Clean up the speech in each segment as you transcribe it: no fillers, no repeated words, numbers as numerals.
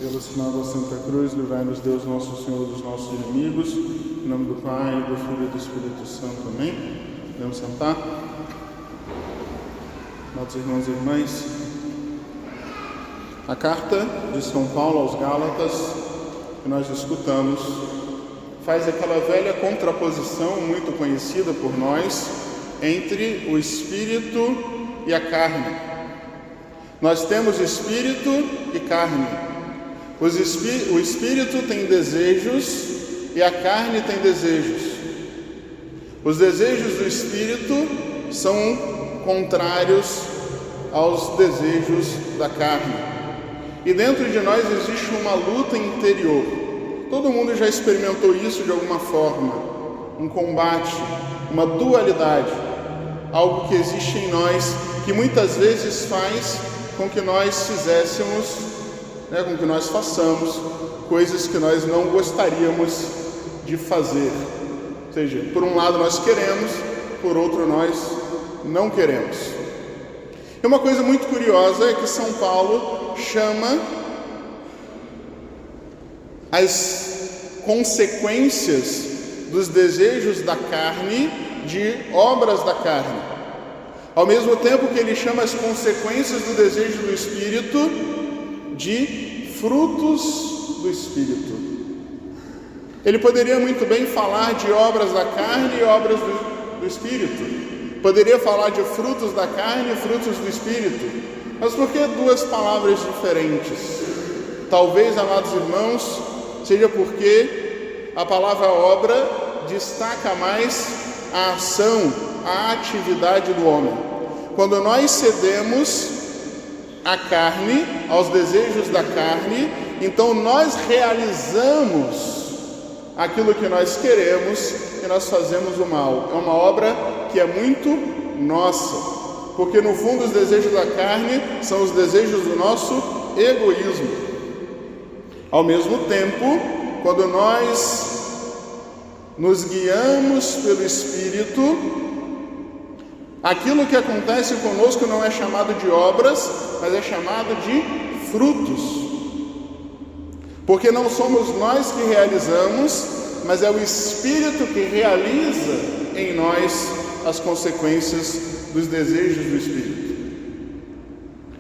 Pelo sinal da Santa Cruz, livrai-nos Deus nosso Senhor dos nossos inimigos. Em nome do Pai, do Filho e do Espírito Santo. Amém? Vamos sentar. Amados irmãos e irmãs, a carta de São Paulo aos Gálatas, que nós escutamos, faz aquela velha contraposição muito conhecida por nós entre o Espírito e a carne. Nós temos Espírito e carne. O Espírito tem desejos e a carne tem desejos. Os desejos do Espírito são contrários aos desejos da carne. E dentro de nós existe uma luta interior. Todo mundo já experimentou isso de alguma forma. Um combate, uma dualidade. Algo que existe em nós que muitas vezes faz com que nós com que nós façamos coisas que nós não gostaríamos de fazer. Ou seja, por um lado nós queremos, por outro nós não queremos. E uma coisa muito curiosa é que São Paulo chama as consequências dos desejos da carne de obras da carne, ao mesmo tempo que ele chama as consequências do desejo do Espírito de frutos do Espírito. Ele poderia muito bem falar de obras da carne e obras do Espírito. Poderia falar de frutos da carne e frutos do Espírito. Mas por que duas palavras diferentes? Talvez, amados irmãos, seja porque a palavra obra destaca mais a ação, a atividade do homem. Quando nós cedemos à carne, aos desejos da carne, então nós realizamos aquilo que nós queremos e nós fazemos o mal. É uma obra que é muito nossa, porque no fundo os desejos da carne são os desejos do nosso egoísmo. Ao mesmo tempo, quando nós nos guiamos pelo Espírito, aquilo que acontece conosco não é chamado de obras, mas é chamado de frutos. Porque não somos nós que realizamos, mas é o Espírito que realiza em nós as consequências dos desejos do Espírito.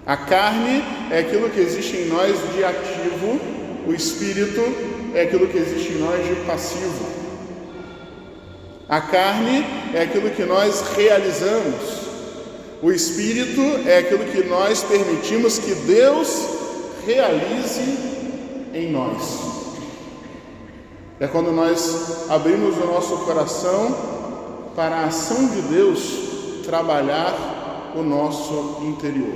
A carne é aquilo que existe em nós de ativo, o Espírito é aquilo que existe em nós de passivo. A carne é aquilo que nós realizamos. O Espírito é aquilo que nós permitimos que Deus realize em nós. É quando nós abrimos o nosso coração para a ação de Deus trabalhar o nosso interior.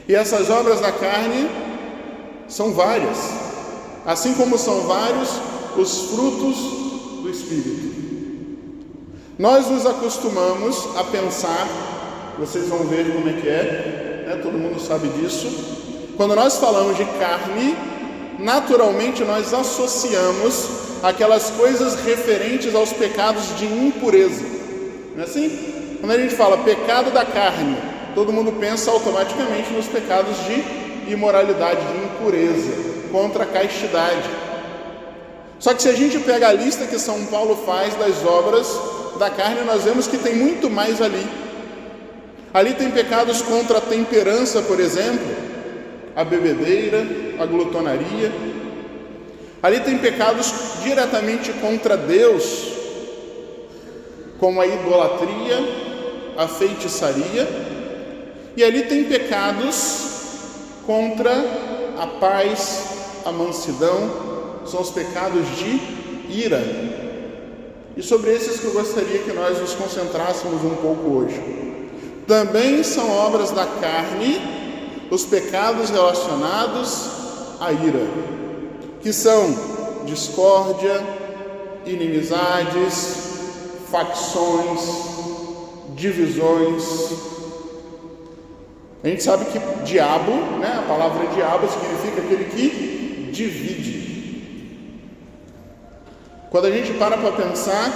E essas obras da carne são várias, assim como são vários os frutos do Espírito. Nós nos acostumamos a pensar, vocês vão ver como é que é, todo mundo sabe disso. Quando nós falamos de carne, naturalmente nós associamos aquelas coisas referentes aos pecados de impureza. Não é assim? Quando a gente fala pecado da carne, todo mundo pensa automaticamente nos pecados de imoralidade, de impureza, contra a castidade. Só que se a gente pega a lista que São Paulo faz das obras da carne, nós vemos que tem muito mais ali. Ali tem pecados contra a temperança, por exemplo, a bebedeira, a glutonaria. Ali tem pecados diretamente contra Deus, como a idolatria, a feitiçaria. E ali tem pecados contra a paz, a mansidão, são os pecados de ira. E sobre esses que eu gostaria que nós nos concentrássemos um pouco hoje. Também são obras da carne os pecados relacionados à ira, que são discórdia, inimizades, facções, divisões. A gente sabe que diabo, a palavra diabo significa aquele que divide. Quando a gente para pensar,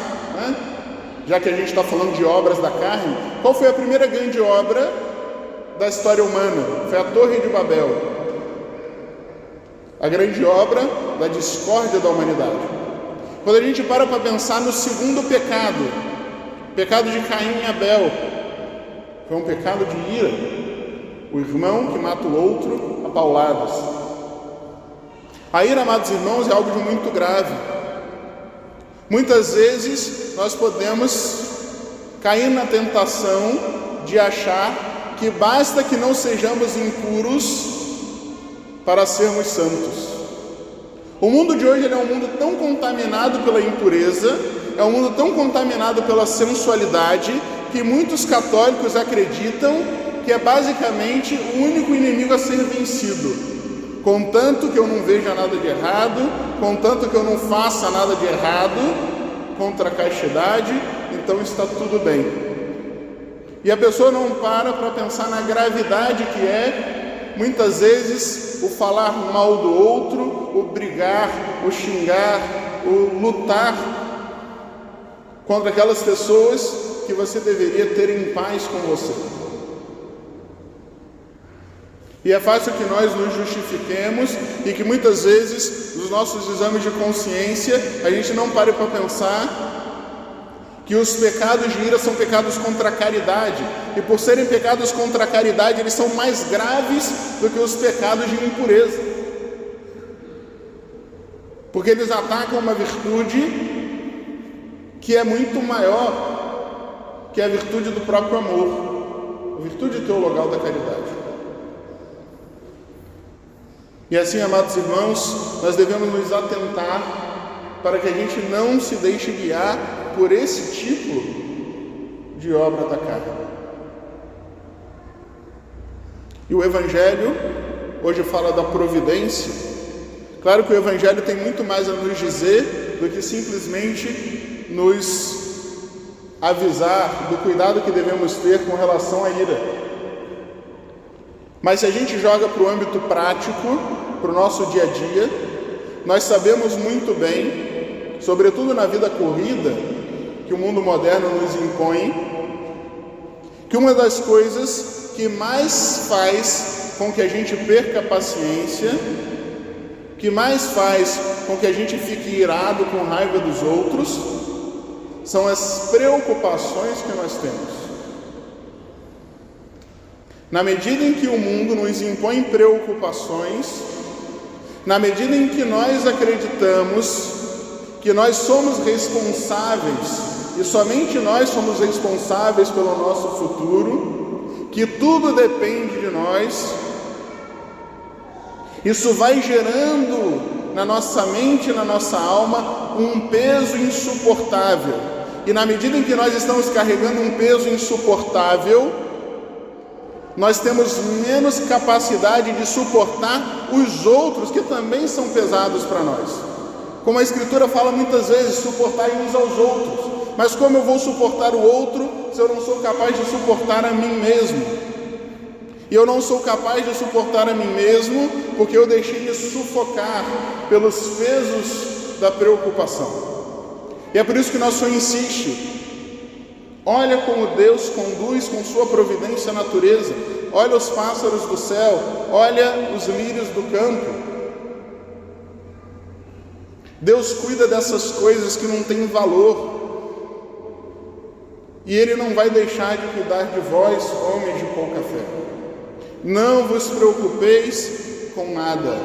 já que a gente está falando de obras da carne, qual foi a primeira grande obra da história humana? Foi a Torre de Babel. a grande obra da discórdia da humanidade. Quando a gente para pensar no segundo pecado, o pecado de Caim e Abel, foi um pecado de ira, o irmão que mata o outro a pauladas. A ira, amados irmãos, é algo de muito grave. Muitas vezes nós podemos cair na tentação de achar que basta que não sejamos impuros para sermos santos. O mundo de hoje é um mundo tão contaminado pela impureza, é um mundo tão contaminado pela sensualidade, que muitos católicos acreditam que é basicamente o único inimigo a ser vencido. Contanto que eu não veja nada de errado, contanto que eu não faça nada de errado contra a castidade, então está tudo bem. E a pessoa não para pensar na gravidade que é, muitas vezes, o falar mal do outro, o brigar, o xingar, o lutar contra aquelas pessoas que você deveria ter em paz com você. E é fácil que nós nos justifiquemos e que muitas vezes, nos nossos exames de consciência, a gente não pare para pensar que os pecados de ira são pecados contra a caridade. E por serem pecados contra a caridade, eles são mais graves do que os pecados de impureza. Porque eles atacam uma virtude que é muito maior que a virtude do próprio amor, a virtude teologal da caridade. E assim, amados irmãos, nós devemos nos atentar para que a gente não se deixe guiar por esse tipo de obra da carne. E o Evangelho hoje fala da providência. Claro que o Evangelho tem muito mais a nos dizer do que simplesmente nos avisar do cuidado que devemos ter com relação à ira. Mas se a gente joga para o âmbito prático, para o nosso dia a dia, nós sabemos muito bem, sobretudo na vida corrida, que o mundo moderno nos impõe, que uma das coisas que mais faz com que a gente perca a paciência, que mais faz com que a gente fique irado com raiva dos outros, são as preocupações que nós temos. Na medida em que o mundo nos impõe preocupações, na medida em que nós acreditamos que nós somos responsáveis, e somente nós somos responsáveis pelo nosso futuro, que tudo depende de nós, isso vai gerando na nossa mente e na nossa alma um peso insuportável. E na medida em que nós estamos carregando um peso insuportável, nós temos menos capacidade de suportar os outros que também são pesados para nós. Como a Escritura fala muitas vezes, suportar uns aos outros. Mas como eu vou suportar o outro se eu não sou capaz de suportar a mim mesmo? E eu não sou capaz de suportar a mim mesmo porque eu deixei me sufocar pelos pesos da preocupação. E é por isso que nosso Senhor insiste. Olha como Deus conduz com sua providência a natureza. Olha os pássaros do céu. Olha os lírios do campo. Deus cuida dessas coisas que não têm valor. E Ele não vai deixar de cuidar de vós, homens de pouca fé. Não vos preocupeis com nada.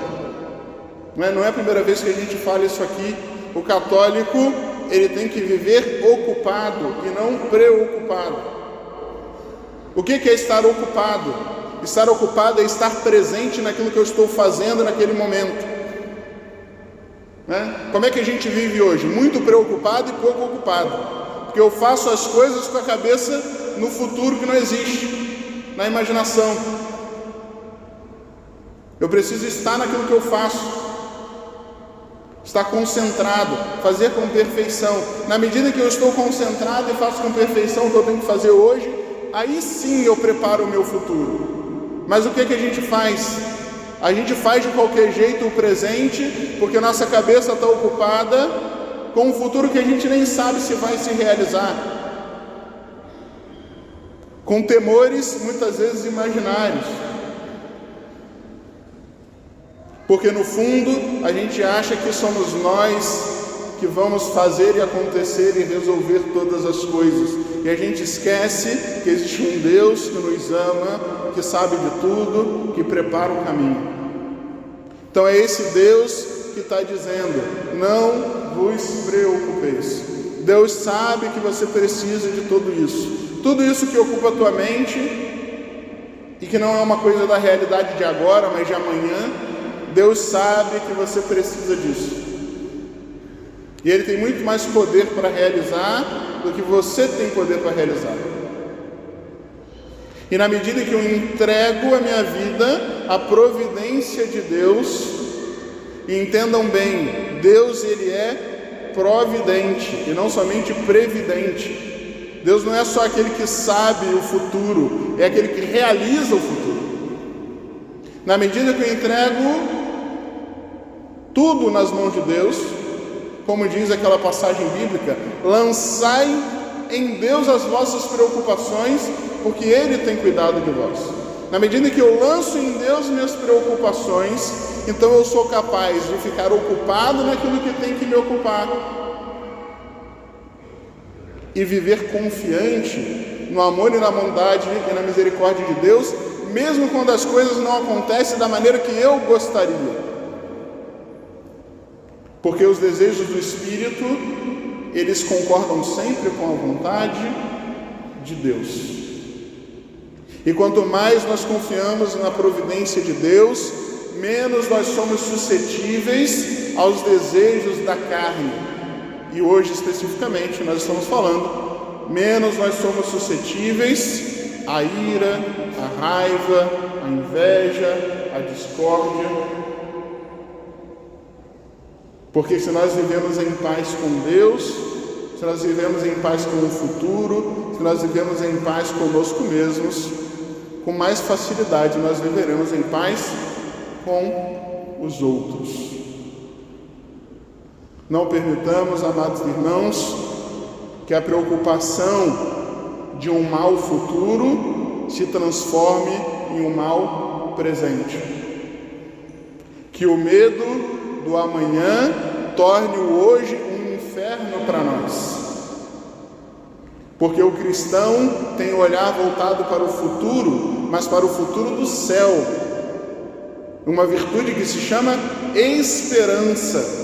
Não é a primeira vez que a gente fala isso aqui. O católico, ele tem que viver ocupado e não preocupado. O que é estar ocupado? Estar ocupado é estar presente naquilo que eu estou fazendo naquele momento. Como é que a gente vive hoje? Muito preocupado e pouco ocupado. Porque eu faço as coisas com a cabeça no futuro que não existe, na imaginação. Eu preciso estar naquilo que eu faço. Estar concentrado, fazer com perfeição. Na medida que eu estou concentrado e faço com perfeição o que eu tenho que fazer hoje, aí sim eu preparo o meu futuro. Mas o que a gente faz? A gente faz de qualquer jeito o presente, porque nossa cabeça está ocupada com um futuro que a gente nem sabe se vai se realizar. Com temores, muitas vezes, imaginários. Porque no fundo a gente acha que somos nós que vamos fazer e acontecer e resolver todas as coisas. E a gente esquece que existe um Deus que nos ama, que sabe de tudo, que prepara o caminho. Então é esse Deus que está dizendo: não vos preocupeis. Deus sabe que você precisa de tudo isso. Tudo isso que ocupa a tua mente e que não é uma coisa da realidade de agora, mas de amanhã, Deus sabe que você precisa disso. E Ele tem muito mais poder para realizar do que você tem poder para realizar. E na medida que eu entrego a minha vida à providência de Deus, e entendam bem, Deus Ele é providente e não somente previdente. Deus não é só aquele que sabe o futuro, é aquele que realiza o futuro. Na medida que eu entrego tudo nas mãos de Deus, como diz aquela passagem bíblica, lançai em Deus as vossas preocupações, porque Ele tem cuidado de vós. Na medida que eu lanço em Deus minhas preocupações, então eu sou capaz de ficar ocupado naquilo que tem que me ocupar e viver confiante no amor e na bondade e na misericórdia de Deus, mesmo quando as coisas não acontecem da maneira que eu gostaria. Porque os desejos do Espírito, eles concordam sempre com a vontade de Deus. E quanto mais nós confiamos na providência de Deus, menos nós somos suscetíveis aos desejos da carne. E hoje, especificamente, nós estamos falando, menos nós somos suscetíveis à ira, à raiva, à inveja, à discórdia. Porque se nós vivemos em paz com Deus, se nós vivemos em paz com o futuro, se nós vivemos em paz conosco mesmos, com mais facilidade nós viveremos em paz com os outros. Não permitamos, amados irmãos, que a preocupação de um mal futuro se transforme em um mal presente. Que o medo do amanhã torne o hoje um inferno para nós. Porque o cristão tem o olhar voltado para o futuro, mas para o futuro do céu. Uma virtude que se chama esperança.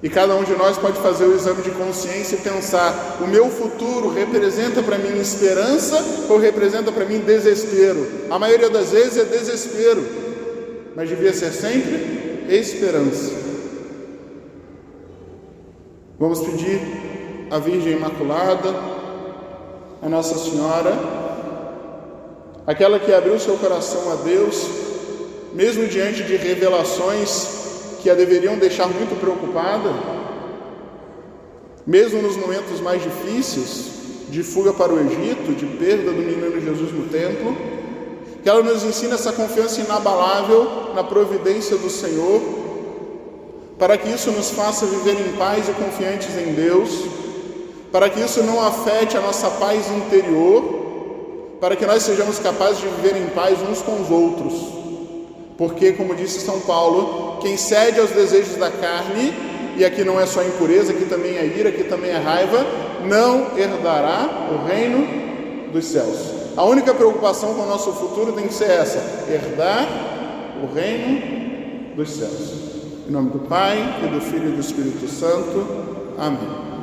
E cada um de nós pode fazer o exame de consciência e pensar: o meu futuro representa para mim esperança ou representa para mim desespero? A maioria das vezes é desespero, mas devia ser sempre esperança. Vamos pedir à Virgem Imaculada, a Nossa Senhora, aquela que abriu seu coração a Deus, mesmo diante de revelações que a deveriam deixar muito preocupada, mesmo nos momentos mais difíceis, de fuga para o Egito, de perda do menino Jesus no templo, que ela nos ensina essa confiança inabalável na providência do Senhor, para que isso nos faça viver em paz e confiantes em Deus, para que isso não afete a nossa paz interior, para que nós sejamos capazes de viver em paz uns com os outros. Porque, como disse São Paulo, quem cede aos desejos da carne, e aqui não é só impureza, aqui também é ira, aqui também é raiva, não herdará o reino dos céus. A única preocupação com o nosso futuro tem que ser essa: herdar o reino dos céus. Em nome do Pai, e do Filho e do Espírito Santo. Amém.